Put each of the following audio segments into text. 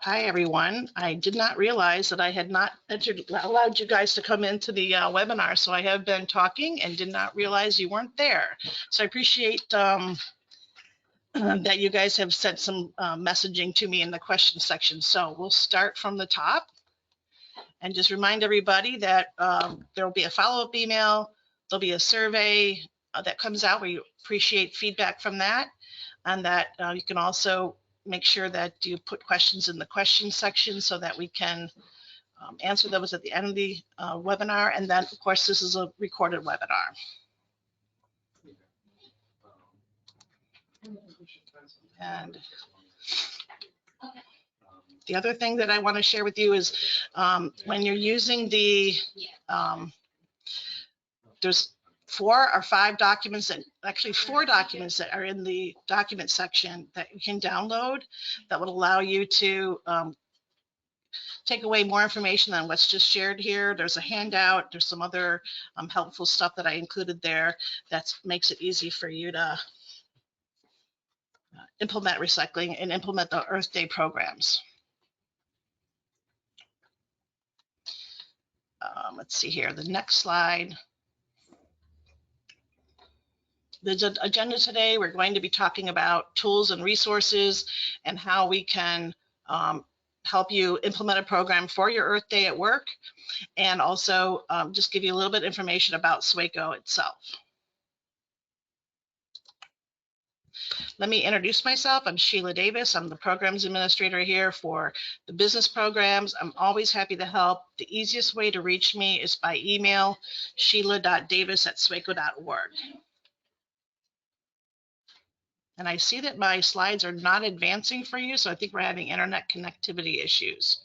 Hi, everyone. I did not realize that I had not allowed you guys to come into the webinar, so I have been talking and did not realize you weren't there. So I appreciate that you guys have sent some messaging to me in the question section. So we'll start from the top and just remind everybody that there will be a follow-up email. There'll be a survey that comes out. We appreciate feedback from that, and that you can also make sure that you put questions in the question section so that we can answer those at the end of the webinar. And then, of course, this is a recorded webinar. And the other thing that I want to share with you is when you're using the, there's 4 or 5 documents, that actually 4 documents that are in the document section that you can download that would allow you to take away more information than what's just shared here. There's a handout. There's some other helpful stuff that I included there that makes it easy for you to implement recycling and implement the Earth Day programs. Let's see here, the next slide. The agenda today, we're going to be talking about tools and resources and how we can help you implement a program for your Earth Day at work, and also just give you a little bit of information about SWACO itself. Let me introduce myself. I'm Sheila Davis. I'm the programs administrator here for the business programs. I'm always happy to help. The easiest way to reach me is by email, sheila.davis@swaco.org. And I see that my slides are not advancing for you, so I think we're having internet connectivity issues.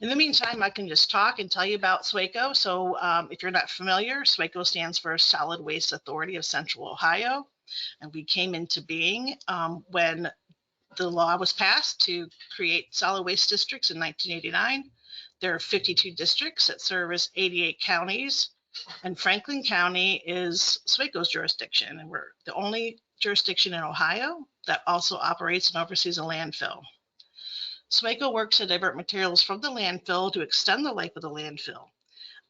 In the meantime, I can just talk and tell you about SWACO. So if you're not familiar, SWACO stands for Solid Waste Authority of Central Ohio. And we came into being when the law was passed to create solid waste districts in 1989. There are 52 districts that service 88 counties. And Franklin County is SWACO's jurisdiction. And we're the only jurisdiction in Ohio that also operates and oversees a landfill. SWACO works to divert materials from the landfill to extend the life of the landfill.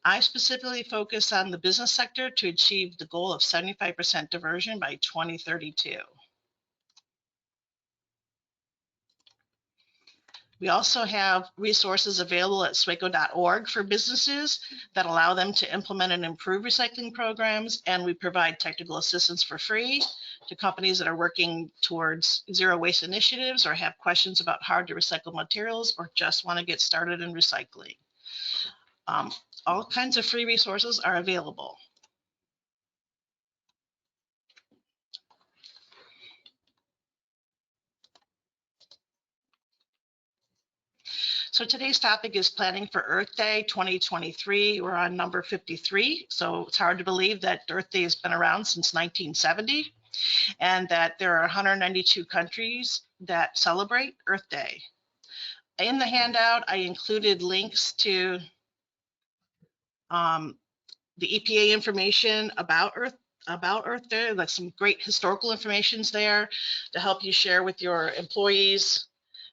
I specifically focus on the business sector to achieve the goal of 75% diversion by 2032. We also have resources available at SWACO.org for businesses that allow them to implement and improve recycling programs, and we provide technical assistance for free to companies that are working towards zero waste initiatives or have questions about hard to recycle materials or just want to get started in recycling. All kinds of free resources are available. So today's topic is planning for Earth Day 2023. We're on number 53. So it's hard to believe that Earth Day has been around since 1970 and that there are 192 countries that celebrate Earth Day. In the handout, I included links to the EPA information about Earth Day, like some great historical information there to help you share with your employees.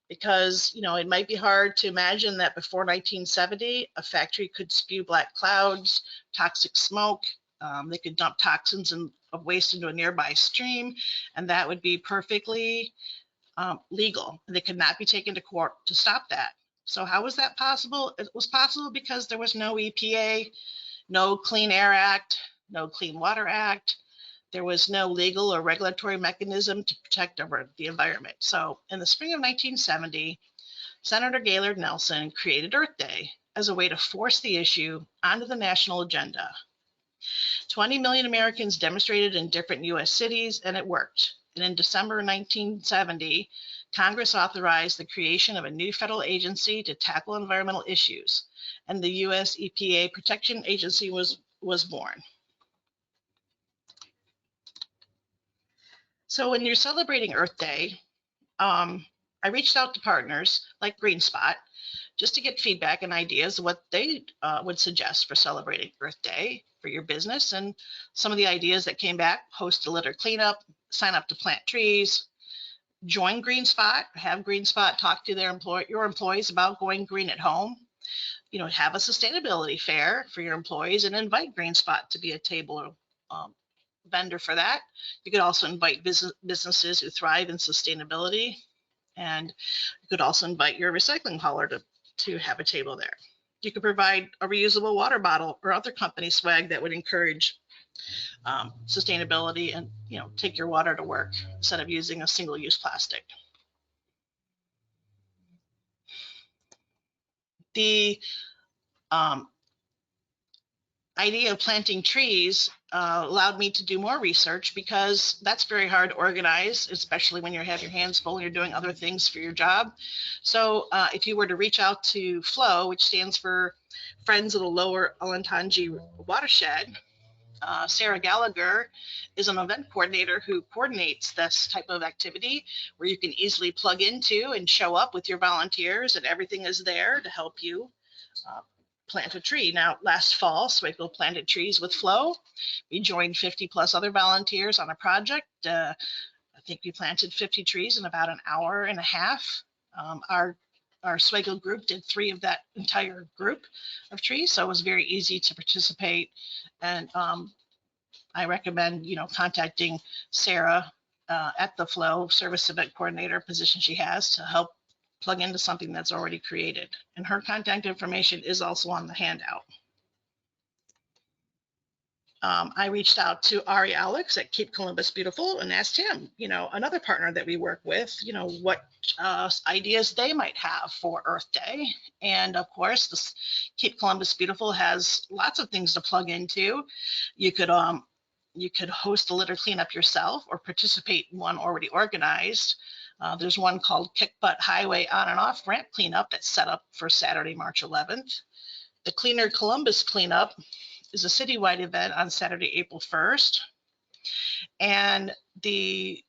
Because, you know, it might be hard to imagine that before 1970, a factory could spew black clouds, toxic smoke. They could dump toxins of waste into a nearby stream, and that would be perfectly legal. They could not be taken to court to stop that. So how was that possible? It was possible because there was no EPA, no Clean Air Act, no Clean Water Act. There was no legal or regulatory mechanism to protect the environment. So in the spring of 1970, Senator Gaylord Nelson created Earth Day as a way to force the issue onto the national agenda. 20 million Americans demonstrated in different US cities, and it worked. And in December 1970, Congress authorized the creation of a new federal agency to tackle environmental issues, and the US EPA Protection Agency was born. So when you're celebrating Earth Day, I reached out to partners like GreenSpot just to get feedback and ideas of what they would suggest for celebrating Earth Day for your business. And some of the ideas that came back: host a litter cleanup, sign up to plant trees, join Green Spot, have Green Spot talk to your employees about going green at home. Have a sustainability fair for your employees and invite Green Spot to be a table vendor for that. You could also invite businesses who thrive in sustainability, and you could also invite your recycling hauler to have a table there. You could provide a reusable water bottle or other company swag that would encourage sustainability, and take your water to work instead of using a single-use plastic. The idea of planting trees allowed me to do more research, because that's very hard to organize, especially when you have your hands full and you're doing other things for your job. So if you were to reach out to FLOW, which stands for Friends of the Lower Olentangy Watershed, Sarah Gallagher is an event coordinator who coordinates this type of activity, where you can easily plug into and show up with your volunteers, and everything is there to help you plant a tree. Now, last fall, SWACO planted trees with FLOW. We joined 50 plus other volunteers on a project. I think we planted 50 trees in about an hour and a half. Our SWACO group did 3 of that entire group of trees, so it was very easy to participate. And I recommend, contacting Sarah at the FLOW service event coordinator position she has to help plug into something that's already created. And her contact information is also on the handout. I reached out to Ari Alex at Keep Columbus Beautiful and asked him, another partner that we work with, what ideas they might have for Earth Day. And of course, this Keep Columbus Beautiful has lots of things to plug into. You could host a litter cleanup yourself or participate in one already organized. There's one called Kick Butt Highway On and Off Ramp Cleanup that's set up for Saturday, March 11th. The Cleaner Columbus Cleanup is a citywide event on Saturday, April 1st. And there's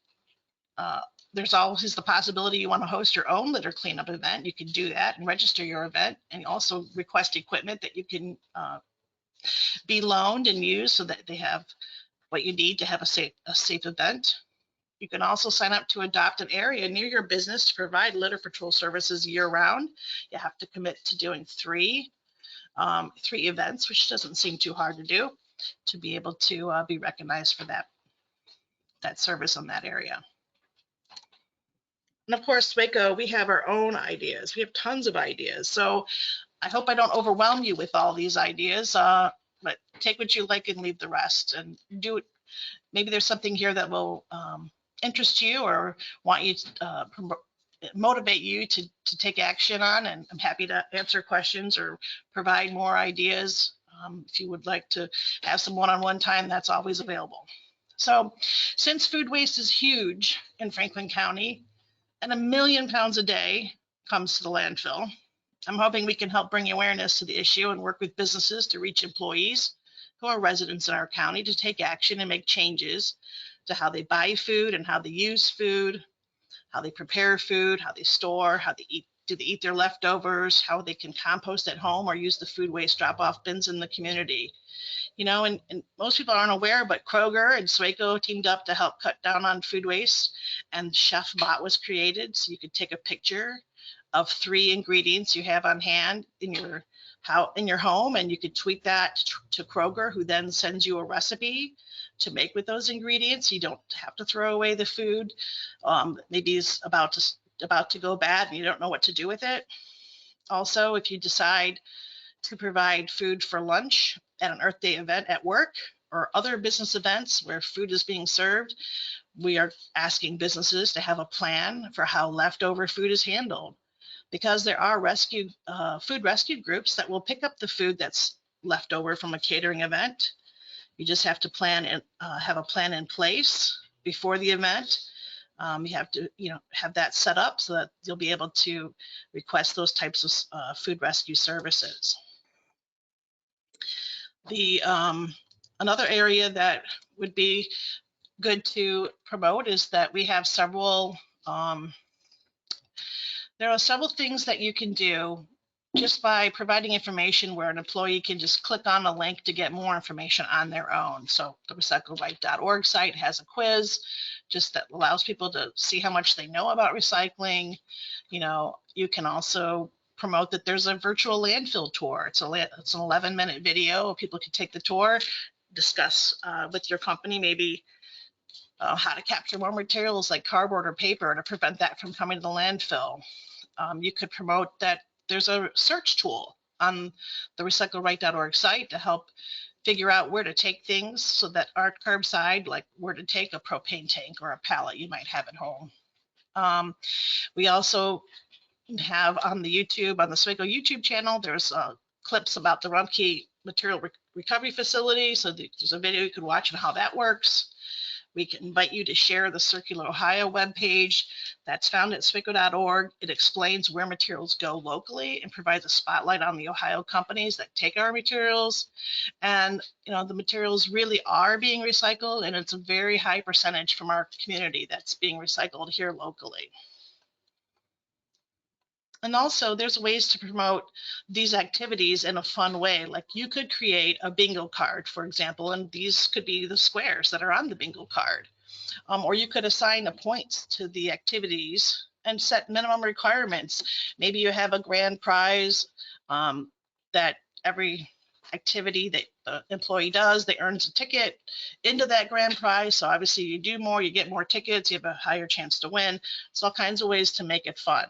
always the possibility you want to host your own litter cleanup event. You can do that and register your event, and also request equipment that you can be loaned and use, so that they have what you need to have a safe event. You can also sign up to adopt an area near your business to provide litter patrol services year-round. You have to commit to doing 3 events, which doesn't seem too hard to do, to be able to be recognized for that service on that area. And of course, SWACO, we have our own ideas. We have tons of ideas. So I hope I don't overwhelm you with all these ideas, but take what you like and leave the rest, and do it. Maybe there's something here that will interest you or want you to motivate you to take action on, and I'm happy to answer questions or provide more ideas. If you would like to have some one-on-one time, that's always available. So since food waste is huge in Franklin County and 1 million pounds a day comes to the landfill, I'm hoping we can help bring awareness to the issue and work with businesses to reach employees who are residents in our county to take action and make changes to how they buy food and how they use food, how they prepare food, how they store, how they eat, do they eat their leftovers, how they can compost at home or use the food waste drop-off bins in the community. And most people aren't aware, but Kroger and SWACO teamed up to help cut down on food waste, and Chef Bot was created, so you could take a picture of 3 ingredients you have on hand in your home, and you could tweet that to Kroger, who then sends you a recipe to make with those ingredients. You don't have to throw away the food. Maybe it's about to go bad and you don't know what to do with it. Also, if you decide to provide food for lunch at an Earth Day event at work or other business events where food is being served, we are asking businesses to have a plan for how leftover food is handled, because there are food rescue groups that will pick up the food that's left over from a catering event. You just have to have a plan in place before the event. You have to, have that set up so that you'll be able to request those types of food rescue services. Another area that would be good to promote is that we have several. There are several things that you can do just by providing information where an employee can just click on a link to get more information on their own. So the recycleright.org site has a quiz just that allows people to see how much they know about recycling. You can also promote that there's a virtual landfill tour. It's an 11-minute video. People can take the tour, discuss with your company maybe how to capture more materials like cardboard or paper to prevent that from coming to the landfill. You could promote that there's a search tool on the recycleright.org site to help figure out where to take things so that aren't curbside, like where to take a propane tank or a pallet you might have at home. We also have on the SWACO YouTube channel, there's clips about the Rumpke Material Recovery Facility. So there's a video you could watch on how that works. We can invite you to share the Circular Ohio webpage that's found at SWACO.org. It explains where materials go locally and provides a spotlight on the Ohio companies that take our materials. And the materials really are being recycled, and it's a very high percentage from our community that's being recycled here locally. And also there's ways to promote these activities in a fun way. Like you could create a bingo card, for example, and these could be the squares that are on the bingo card. Or you could assign the points to the activities and set minimum requirements. Maybe you have a grand prize that every activity that the employee does, they earn a ticket into that grand prize. So obviously you do more, you get more tickets, you have a higher chance to win. So all kinds of ways to make it fun.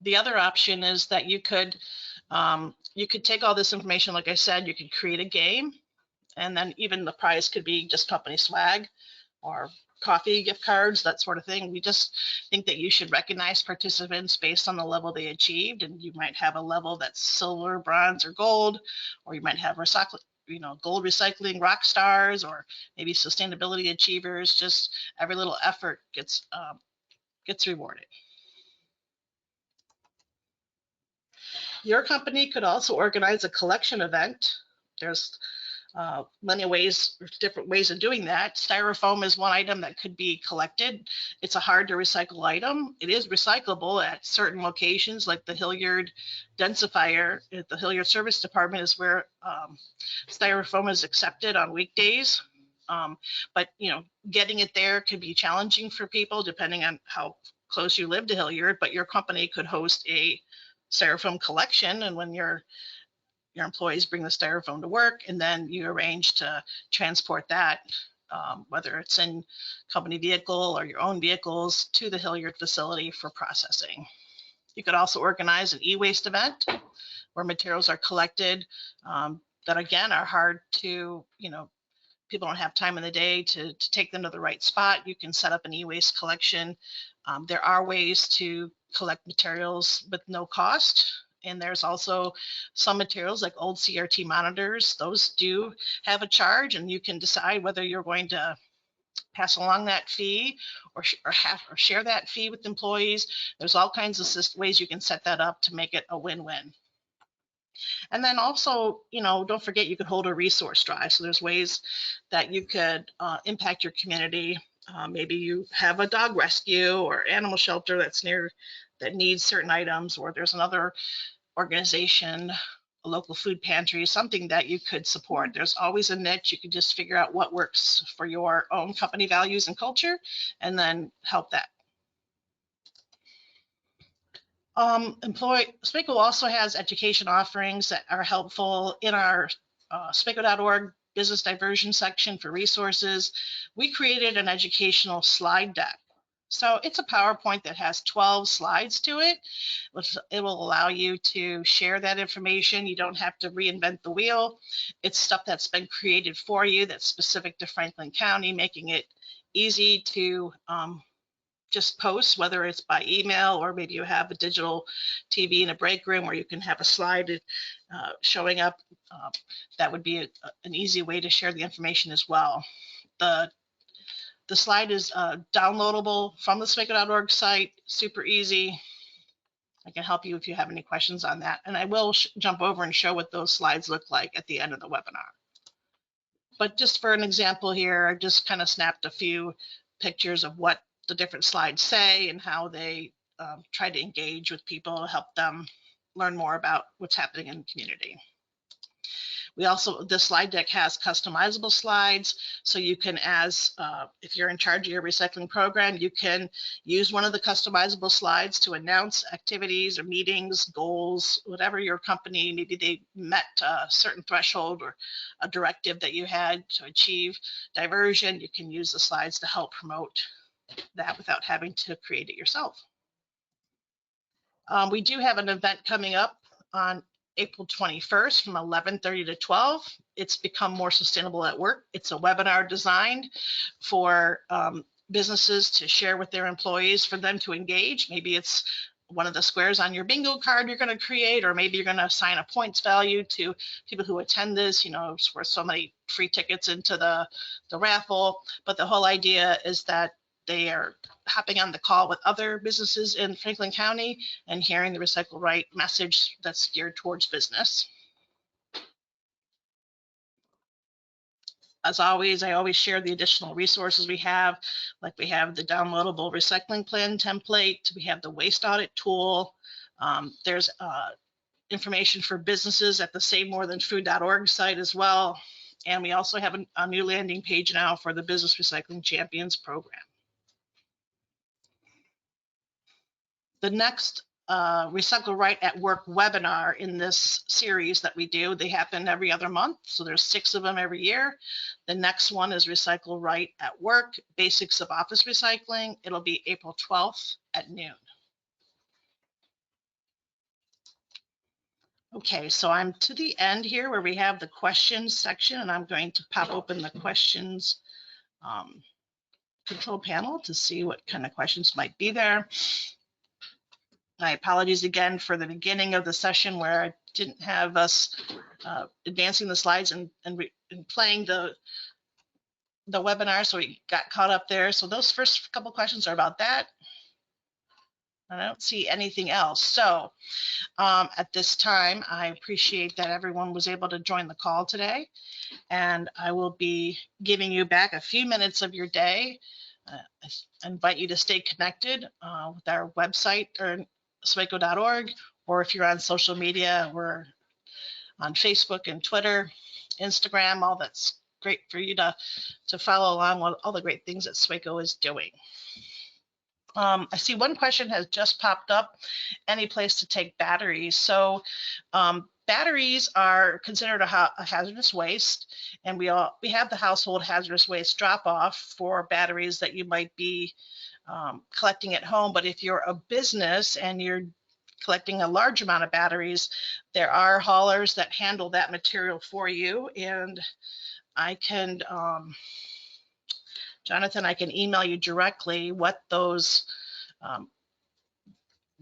The other option is that you could take all this information, like I said, you could create a game, and then even the prize could be just company swag or coffee gift cards, that sort of thing. We just think that you should recognize participants based on the level they achieved, and you might have a level that's silver, bronze, or gold, or you might have gold recycling rock stars, or maybe sustainability achievers. Just every little effort gets rewarded. Your company could also organize a collection event. There's many ways, different ways of doing that. Styrofoam is one item that could be collected. It's a hard to recycle item. It is recyclable at certain locations, like the Hilliard densifier at the Hilliard Service Department is where styrofoam is accepted on weekdays. But getting it there could be challenging for people depending on how close you live to Hilliard. But your company could host a styrofoam collection, and when your employees bring the styrofoam to work, and then you arrange to transport that, whether it's in company vehicle or your own vehicles, to the Hilliard facility for processing. You could also organize an e-waste event where materials are collected that again are hard to, people don't have time in the day to take them to the right spot. You can set up an e-waste collection. There are ways to collect materials with no cost. And there's also some materials like old CRT monitors. Those do have a charge, and you can decide whether you're going to pass along that fee or share that fee with employees. There's all kinds of ways you can set that up to make it a win-win. And then also, don't forget you could hold a resource drive. So there's ways that you could impact your community. Maybe you have a dog rescue or animal shelter that's near that needs certain items, or there's another organization, a local food pantry, something that you could support. There's always a niche. You can just figure out what works for your own company values and culture, and then help that. SWACO also has education offerings that are helpful in our SWACO.org business diversion section for resources. We created an educational slide deck. So it's a PowerPoint that has 12 slides to it. It will allow you to share that information. You don't have to reinvent the wheel. It's stuff that's been created for you that's specific to Franklin County, making it easy to just post, whether it's by email or maybe you have a digital TV in a break room where you can have a slide showing up. That would be an easy way to share the information as well. The slide is downloadable from the SWACO.org site, super easy. I can help you if you have any questions on that. And I will jump over and show what those slides look like at the end of the webinar. But just for an example here, I just kind of snapped a few pictures of what the different slides say and how they try to engage with people, help them learn more about what's happening in the community. We also, the slide deck has customizable slides, so you can, if you're in charge of your recycling program, you can use one of the customizable slides to announce activities or meetings, goals, whatever your company, maybe they met a certain threshold or a directive that you had to achieve diversion. You can use the slides to help promote that without having to create it yourself. We do have an event coming up on April 21st from 11:30 to 12. It's Become More Sustainable at Work. It's a webinar designed for businesses to share with their employees, for them to engage. Maybe it's one of the squares on your bingo card you're going to create, or maybe you're going to assign a points value to people who attend this. You know, it's worth so many free tickets into the raffle. But the whole idea is that they are hopping on the call with other businesses in Franklin County and hearing the Recycle Right message that's geared towards business. As always, I always share the additional resources we have, like we have the downloadable recycling plan template, we have the waste audit tool, there's information for businesses at the SaveMoreThanFood.org site as well, and we also have a new landing page now for the Business Recycling Champions program. The next Recycle Right at Work webinar in this series that we do, they happen every other month, so there's 6 of them every year. The next one is Recycle Right at Work, Basics of Office Recycling. It'll be April 12th at noon. Okay, so I'm to the end here where we have the questions section, and I'm going to pop open the questions control panel to see what kind of questions might be there. My apologies again for the beginning of the session where I didn't have us advancing the slides and playing the webinar, so we got caught up there. So those first couple questions are about that. I don't see anything else. So at this time, I appreciate that everyone was able to join the call today, and I will be giving you back a few minutes of your day. I invite you to stay connected with our website or SWACO.org, or if you're on social media, we're on Facebook and Twitter, Instagram, all that's great for you to follow along with all the great things that SWACO is doing. I see one question has just popped up, any place to take batteries. So batteries are considered a hazardous waste, and we have the household hazardous waste drop off for batteries that you might be collecting at home. But if you're a business and you're collecting a large amount of batteries, there are haulers that handle that material for you. And I can, Jonathan, I can email you directly what those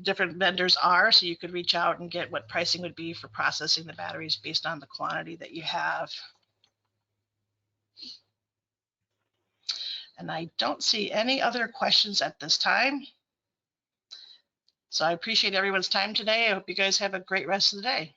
different vendors are, so you could reach out and get what pricing would be for processing the batteries based on the quantity that you have. And I don't see any other questions at this time. So I appreciate everyone's time today. I hope you guys have a great rest of the day.